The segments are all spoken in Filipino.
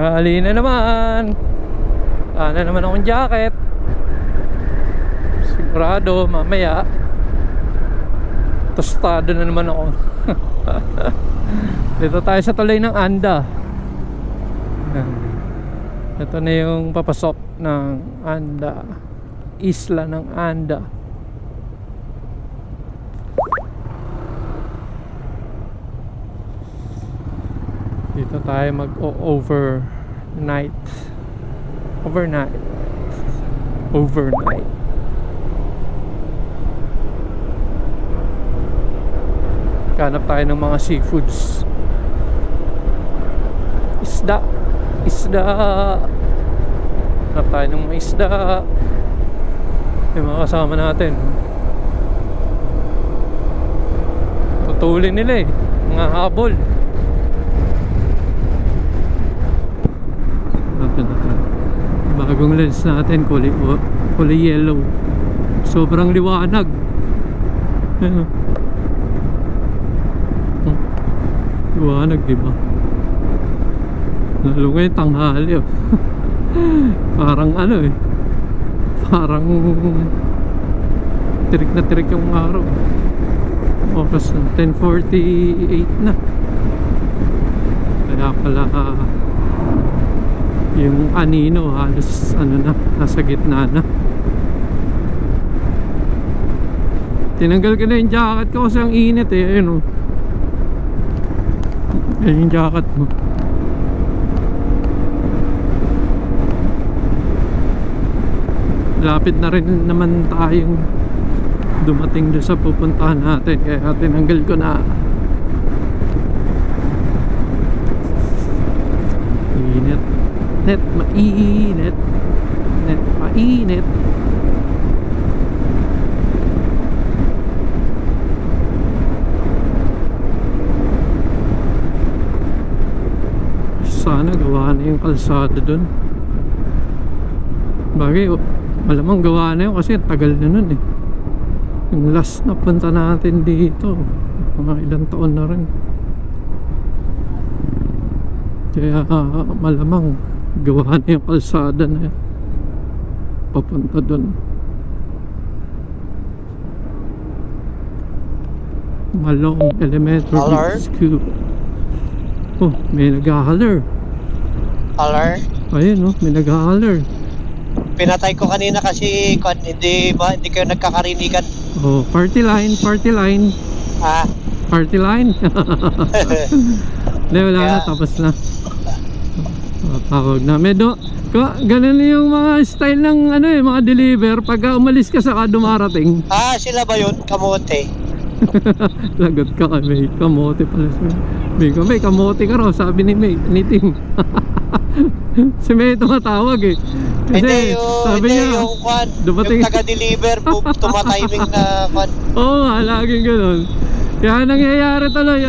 Tanghali na naman. Wala naman akong jacket. Sigurado mamaya tostado na naman ako. Dito tayo sa tulay ng Anda. Ito na yung papasok ng Anda, isla ng Anda. Dito tayo mag-overnight. Overnight. Hanap tayo ng mga seafoods. Isda. Hanap tayo ng mga isda. Yung mga kasama natin. Tutulin nila mga habol. Bagong lens natin, kulay yellow. Sobrang liwanag. Ano? Liwanag, diba? Lalo ngayon tanghali. Parang parang tirik na tirik yung araw. Oras na 10:48 na. Kaya pala yung anino halos nasa gitna na. Tinanggal ko na yung jacket ko kasi ang init ayun yan yung jacket mo. Lapit na rin naman tayong dumating doon sa pupuntahan natin, kaya tinanggal ko na. Init. Mainit. Sana gawa na yung kalsada dun. Bagay, malamang gawa na yun kasi tagal na nun Yung last na punta natin dito, mga ilang taon na rin. Kaya malamang gawa na yung kalsada na yan papunta dun. Malong Elementary School. Oh, may nag-holler. Holler? Ayun may nag-holler. Pinatay ko kanina kasi hindi kayo nagkakarinigan. Oh, party line. Party line. Hindi, wala na, tapos na. Tawag na Medo. Ganun yung mga style ng mga deliver pagka umalis ka sa dumarating. Sila ba yun? Kamote. Lagot ka may kamote pala siya. May kamote ka raw, sabi ni Tim. Si May tumatawag kasi hindi, sabi niya yung dumating yung taga-deliver tumatiming na laging ganun. Kaya nangyayari tuloy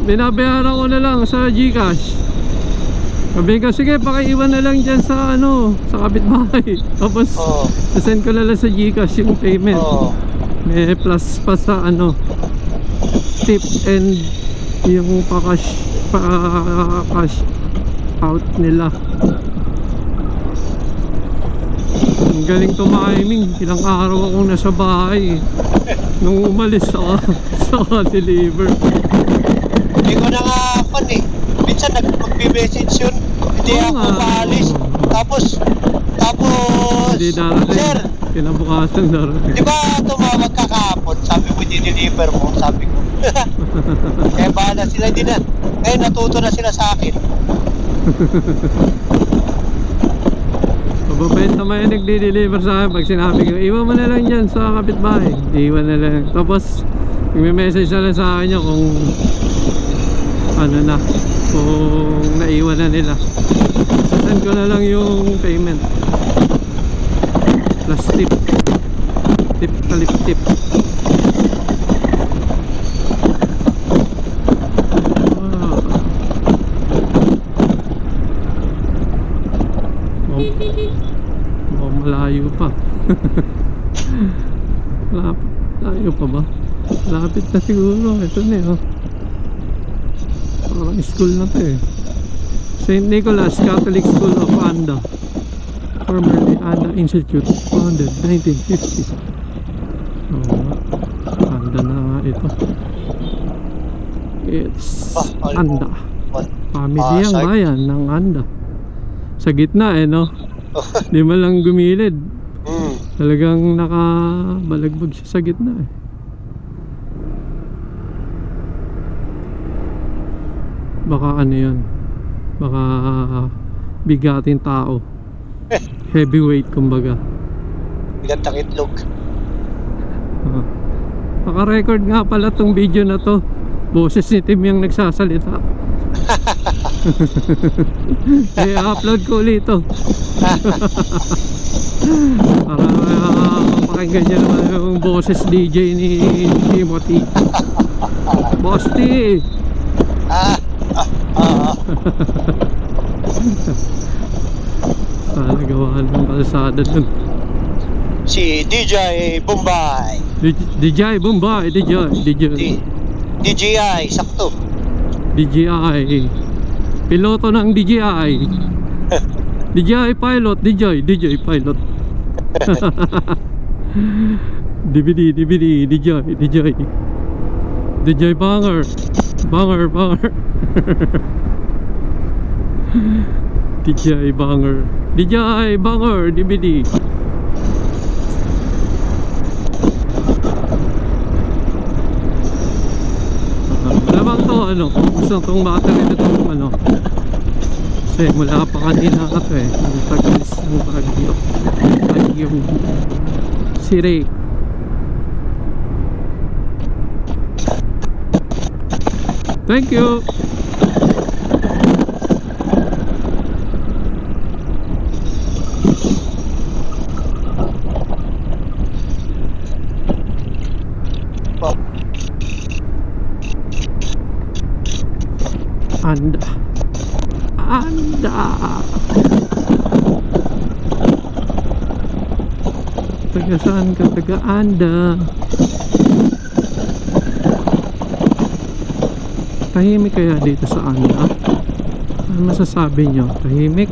binabayaran ko na lang sa GCash. Sabi ko, sige, pakiiwan na lang dyan sa sa kapitbahay. Tapos sasend ko na lang sa GCash yung payment. May plus pa sa tip and yung pa-cash out nila. Ang galing tumiming. Ilang araw akong nasa bahay nung umalis ako sa deliver. Hindi ko na nga minsan nag-message yun, hindi ako maalis. Tapos hindi darating, sir, kinabukasan darating. Di ba tumawag ka kahapon? Sabi mo i-deliver mo, sabi ko. Kaya bahala sila din na. Ngayon natuto na sila sa akin. Mababait naman yung nagdi-deliver sa akin. Pag sinabi ko, iwan mo na lang dyan sa kapitbahay, iwan na lang. Tapos may-message na lang sa akin niya kung kung naiwan na nila. Sasend ko na lang yung payment plus tip talip tip. Malayo pa. Layo pa ba? Lapit na siguro. Ito na parang school na to St. Nicholas Catholic School of Anda, formerly Anda Institute, founded 1950. Anda na nga ito. It's Anda. Family ang bayan ng Anda. Sa gitna no? Di man lang gumilid. Talagang nakabalagbag siya sa gitna Baka ano yun, baka bigating tao. Heavyweight kumbaga. Bigat ng itlog. Naka-record nga pala tong video na to. Boses ni Tim yung nagsasalita. I-upload ko ulit ito. Para pakinggan nyo naman yung boses DJ ni Timothy. Boss T. Sana gawaan ng kalsada dun. Si DJ Bombay. DJ Bombay, DJI, sakto. DJI. Piloto ng DJI. DJI pilot, DJ pilot. DVD, DJ banger. DJI banger, DVD. Malamang to ano, gusto tong battery na to ano. Kasi mula pa kanina ka to ang taglis ng bagyong Siri. Thank you. Anda taga saan ka? Taga Anda. Tahimik kaya dito sa Anda? Ano masasabi nyo? Tahimik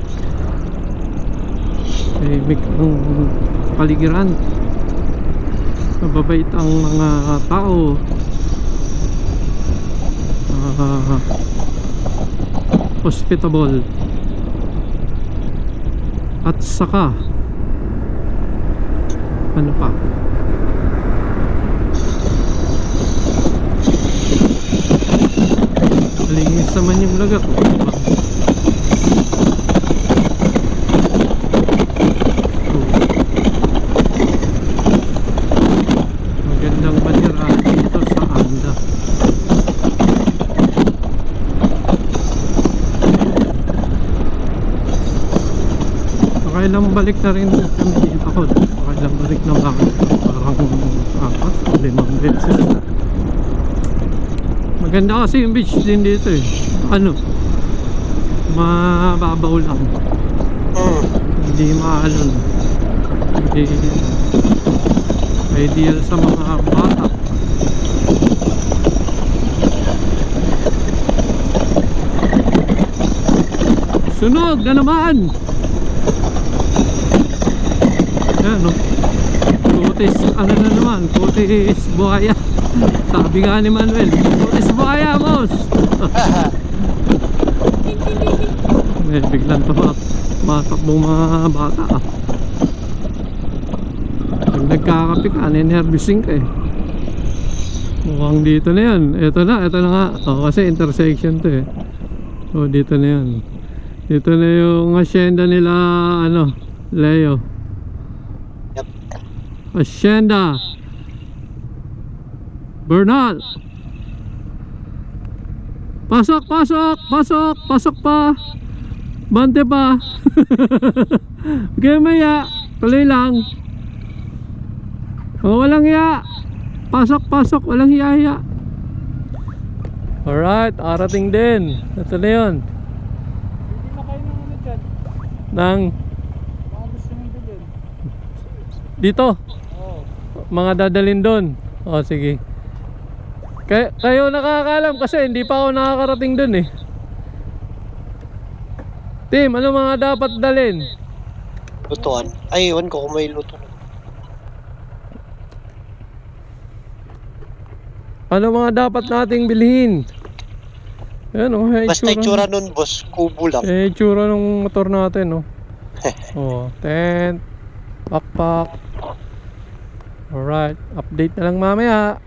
ang paligiran, mababait ang mga tao, hospitable, at saka ano pa, malinis naman yung lagat. Magandang manirahan dito sa Anda. Pakailang balik na rin kami dito ako. Pakailang balik na bakit parang 4 o 5 beses. Maganda kasi yung beach din dito ano, mababaw lang, hindi maalon, hindi ideal sa mga bata. Sunog na naman. Ayan no, kutis ano na naman, kutis buhaya. Sabi nga ni Manuel, kutis buhaya boss. Biglang matakbong mga bata pag nagkakape ka, ninervising ka mukhang dito na yan. Ito na nga kasi intersection to so dito na yan, dito na yung hacienda nila ano, Leo. Yep. Hacienda Bernal. Pasok pa. Bante pa. Okay, maya. Tuloy lang. Walang hiya. Pasok. Walang hiya. Alright, arating din. Ito na yun. Hindi na kayo nang ano dyan? Nang Mga gusto nang bilhin. dito. Oo. Mga dadalhin doon. O sige. Kayo nakakaalam kasi hindi pa ako nakakarating dun Tim, ano mga dapat dalhin? Lutuan. Ay, iwan ko kung may luto. Ano mga dapat nating bilhin? Ayan o, Basta itsura nun, boss. Kubo lang. itsura ng motor natin, oh. Oh, tent, backpack. Alright, update na lang mamaya.